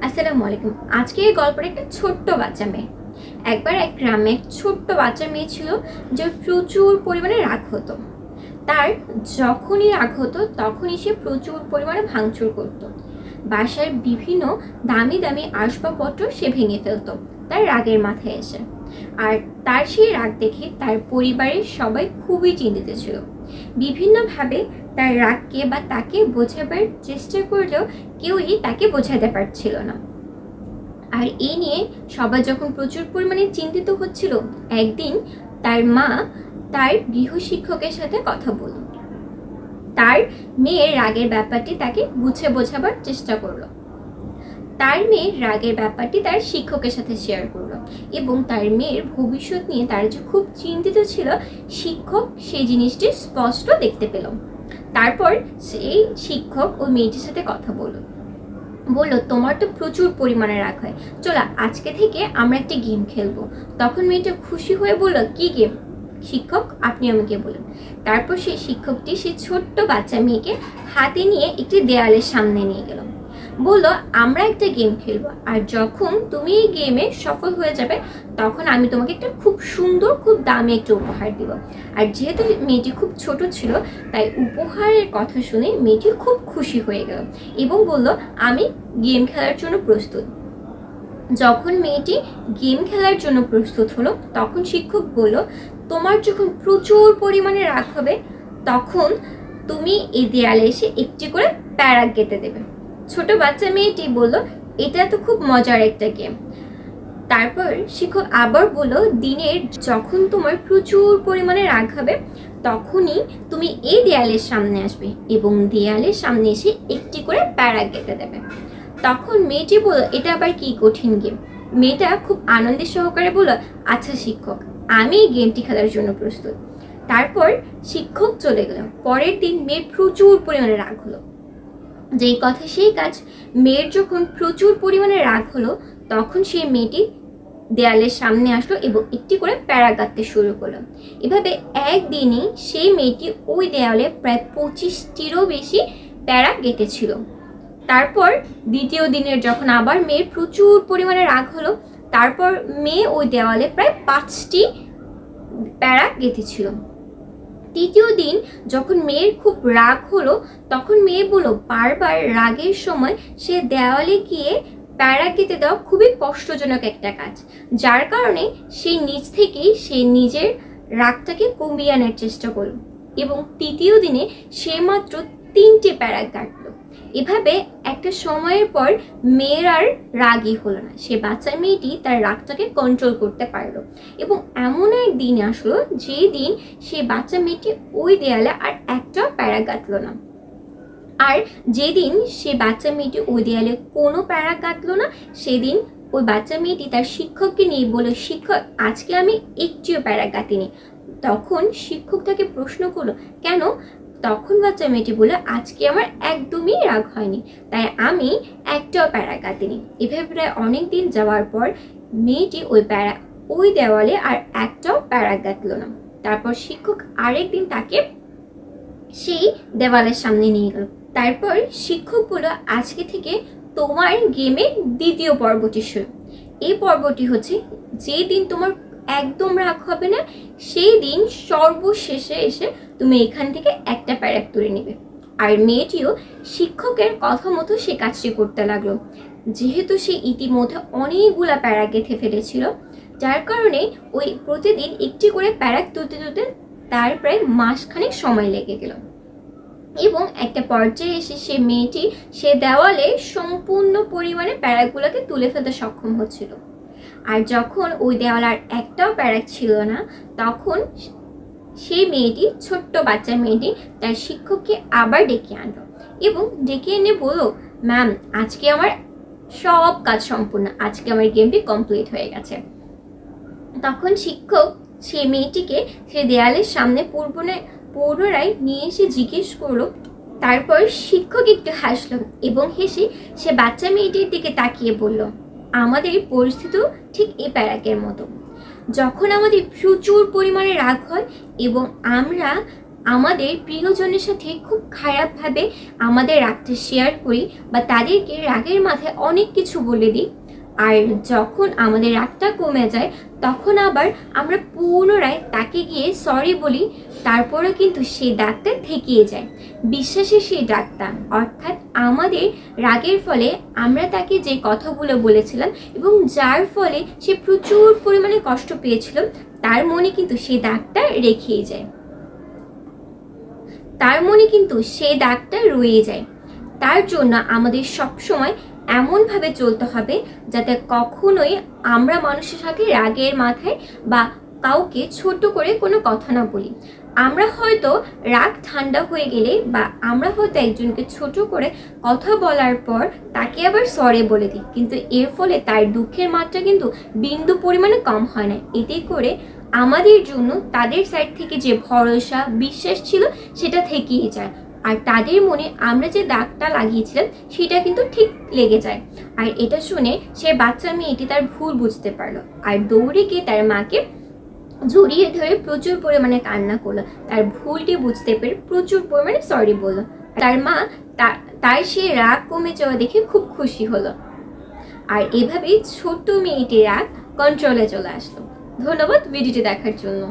আসসালামু আলাইকুম। আজকে এই গল্পটা একটা ছোট্ট বাচ্চা মেয়ে। একবার এক গ্রামে এক ছোট্ট বাচ্চা মেয়ে ছিল, যে প্রচুর পরিমাণে রাগ হতো। তার যখনই রাগ হতো তখনই সে প্রচুর পরিমাণে ভাঙচুর করত। বাসার বিভিন্ন দামি দামি আসবাবপত্র সে ভেঙে ফেলতো তার রাগের মাথায় এসে। আর তার সেই রাগ দেখে তার পরিবারের সবাই খুবই চিন্তিত ছিল। বিভিন্নভাবে তার রাগকে বা তাকে বোঝাবার চেষ্টা করলেও কেউই তাকে বোঝাতে পারছিল না। আর এই নিয়ে সবাই যখন প্রচুর পরিমাণে চিন্তিত হচ্ছিল, একদিন তার মা তার গৃহশিক্ষকের সাথে কথা বলল। তার মেয়ের রাগের ব্যাপারটি তাকে বুঝে বোঝাবার চেষ্টা করলো। তার মেয়ের রাগের ব্যাপারটি তার শিক্ষকের সাথে শেয়ার করলো এবং তার মেয়ের ভবিষ্যৎ নিয়ে তার যে খুব চিন্তিত ছিল, শিক্ষক সেই জিনিসটি স্পষ্ট দেখতে পেল। তারপর সেই শিক্ষক ওই মেয়েটির সাথে কথা বললো, তোমার তো প্রচুর পরিমাণে রাগ হয়, চলো আজকে থেকে আমরা একটা গেম খেলবো। তখন মেয়েটা খুশি হয়ে বলল, কি গেম শিক্ষক, আপনি আমাকে বলুন। তারপর সেই শিক্ষকটি সেই ছোট্ট বাচ্চা মেয়েকে হাতে নিয়ে একটি দেয়ালের সামনে নিয়ে গেল। বললো, আমরা একটা গেম খেলবো, আর যখন তুমি এই গেমে সফল হয়ে যাবে তখন আমি তোমাকে একটা খুব সুন্দর খুব দামি একটা উপহার দিব। আর যেহেতু মেয়েটি খুব ছোট ছিল, তাই উপহারের কথা শুনে মেয়েটি খুব খুশি হয়ে গেল এবং বলল, আমি গেম খেলার জন্য প্রস্তুত। যখন মেয়েটি গেম খেলার জন্য প্রস্তুত হলো, তখন শিক্ষক বলল, তোমার যখন প্রচুর পরিমাণে রাগ হবে তখন তুমি এই দেয়ালে এসে একটি করে প্যারা কেটে দেবে। ছোট বাচ্চা মেয়েটি বলল, এটা তো খুব মজার একটা গেম। তারপর শিক্ষক আবার বলল, দিনের যখন তোমার প্রচুর পরিমাণে রাগ হবে তখনই তুমি এই দেয়ালের সামনে আসবে এবং দেয়ালের সামনে এসে একটি করে প্যারা কেটে দেবে। তখন মেয়েটি বলল, এটা আবার কি কঠিন গেম। মেয়েটা খুব আনন্দের সহকারে বলল, আচ্ছা শিক্ষক, আমি এই গেমটি খেলার জন্য প্রস্তুত। তারপর শিক্ষক চলে গেল। পরের দিন মেয়ের প্রচুর পরিমাণে রাগ হলো, যেই কথা সেই কাজ। মেয়ের যখন প্রচুর পরিমাণে রাগ হলো তখন সেই মেয়েটি দেয়ালের সামনে আসলো এবং একটি করে প্যারা কাটতে শুরু করলো। এভাবে একদিনই সেই মেয়েটি ওই দেয়ালে প্রায় 25টিরও বেশি প্যারা কেটেছিল। তারপর দ্বিতীয় দিনের যখন আবার মেয়ের প্রচুর পরিমাণে রাগ হলো, তারপর মেয়ে ওই দেওয়ালে প্রায় 5টি প্যারা গেঁথেছিল। তৃতীয় দিন যখন মেয়ের খুব রাগ হলো, তখন মেয়ে বলল, বারবার রাগের সময় সে দেওয়ালে গিয়ে প্যারা কেটে দেওয়া খুবই কষ্টজনক একটা কাজ, যার কারণে সে নিজ থেকেই সে নিজের রাগটাকে কমিয়ে আনার চেষ্টা করলো এবং তৃতীয় দিনে সে মাত্র 3টে প্যারা কাটলো। এভাবে একটা সময়ের পর মেয়ের আর রাগই হলো না। সে বাচ্চা মেয়েটি তার রাগটাকে কন্ট্রোল করতে পারলো এবং এমন এক দিন আসলো যে দিন সে বাচ্চা মেয়েটি ওই দেয়ালে আর একটা প্যারা কাটলো না। আর যেদিন সে বাচ্চা মেয়েটি ওই দেয়ালে কোনো প্যারা কাটলো না, সেদিন ওই বাচ্চা মেয়েটি তার শিক্ষককে নিয়ে বলে, শিক্ষক, আজকে আমি একটিও প্যারা কাটিনি। তখন শিক্ষক তাকে প্রশ্ন করলো, কেন? তখন বাচ্চা মেয়েটি বলে, আজকে আমার একদমই রাগ হয়নি, তাই আমি একটাও প্যারা কাটিনি। এভাবে প্রায় অনেক দিন যাওয়ার পর মেয়েটি ওই দেওয়ালে আর একটাও প্যারা কাটলো না। তারপর শিক্ষক আরেকদিন তাকে সেই দেওয়ালের সামনে নিয়ে গেল। তারপর শিক্ষক বলল, আজকে থেকে তোমার গেমের দ্বিতীয় পর্বটি শুরু। এই পর্বটি হচ্ছে, যে দিন তোমার একদম রাগ হবে না সেই দিন সর্বশেষে এসে তুমি এখান থেকে একটা প্যারা তুলে নেবে। আর মেয়েটিও শিক্ষকের কথা মতো সে কাজটি করতে লাগলো। যেহেতু সে ইতিমধ্যে অনেকগুলা প্যারা গেঁথে ফেলেছিল, যার কারণে ওই প্রতিদিন একটি করে প্যারা তুলতে তুলতে তার প্রায় মাসখানেক সময় লেগে গেল এবং একটা পর্যায়ে এসে সে মেয়েটি সে দেওয়ালে সম্পূর্ণ পরিমাণে প্যারাগুলোকে তুলে ফেলতে সক্ষম হচ্ছিল। আর যখন ওই দেওয়াল আর একটাও প্যারা ছিল না, তখন সেই মেয়েটি, ছোট্ট বাচ্চা মেয়েটি, তার শিক্ষককে আবার ডেকে আনলো এবং ডেকে এনে বলল, ম্যাম, আজকে আমার সব কাজ সম্পূর্ণ, আজকে আমার গেমটি কমপ্লিট হয়ে গেছে। তখন শিক্ষক সেই মেয়েটিকে সে দেয়ালের সামনে পুনরায় নিয়ে এসে জিজ্ঞেস করলো। তারপর শিক্ষক একটু হাসলো এবং হেসে সে বাচ্চা মেয়েটির দিকে তাকিয়ে বলল, আমাদের পরিস্থিতিও ঠিক এই প্যারাকের মতো। যখন আমাদের প্রচুর পরিমাণে রাগ হয় এবং আমরা আমাদের প্রিয়জনের সাথে খুব খারাপভাবে আমাদের রাগটা শেয়ার করি বা তাদেরকে রাগের মাথায় অনেক কিছু বলে দিই। আর যখন আমাদের রাগটা কমে যায় তখন আবার আমরা পুনরায় তাকে গিয়ে সরি বলি, তারপরে কিন্তু সেই দাগটা থেকেই যায়, বিশ্বাসের সেই দাগটা। অর্থাৎ আমাদের রাগের ফলে আমরা তাকে যে কথাগুলো বলেছিলাম এবং যার ফলে সে প্রচুর পরিমাণে কষ্ট পেয়েছিল, তার মনে কিন্তু সেই দাগটা রেখেই যায়, তার মনে কিন্তু সেই দাগটা রয়ে যায়। তার জন্য আমাদের সবসময় এমনভাবে চলতে হবে যাতে কখনোই আমরা মানুষের সাথে রাগের মাথায় বা কাউকে ছোট করে কোনো কথা না বলি। আমরা হয়তো রাগ ঠান্ডা হয়ে গেলে বা আমরা হয়তো একজনকে ছোট করে কথা বলার পর তাকে আবার সরি বলে দিই, কিন্তু এর ফলে তার দুঃখের মাত্রা কিন্তু বিন্দু পরিমাণে কম হয় না। এতে করে আমাদের জন্য তাদের সাইড থেকে যে ভরসা বিশ্বাস ছিল সেটা থেকেই যায়, আর তাদের মনে আমরা যে দাগটা লাগিয়েছিলাম সেটা কিন্তু ঠিক লেগে যায়। আর এটা শুনে সে বাচ্চা মেয়েটি তার ভুল বুঝতে পারলো আর দৌড়ে গিয়ে তার মাকে জড়িয়ে ধরে প্রচুর পরিমাণে কান্না করলো, তার ভুলটি বুঝতে পেরে প্রচুর পরিমাণে সরি বললো। তার মা তার সে রাগ কমে যাওয়া দেখে খুব খুশি হলো। আর এভাবেই ছোট্ট মেয়েটির রাগ কন্ট্রোলে চলে আসলো। ধন্যবাদ ভিডিওটি দেখার জন্য।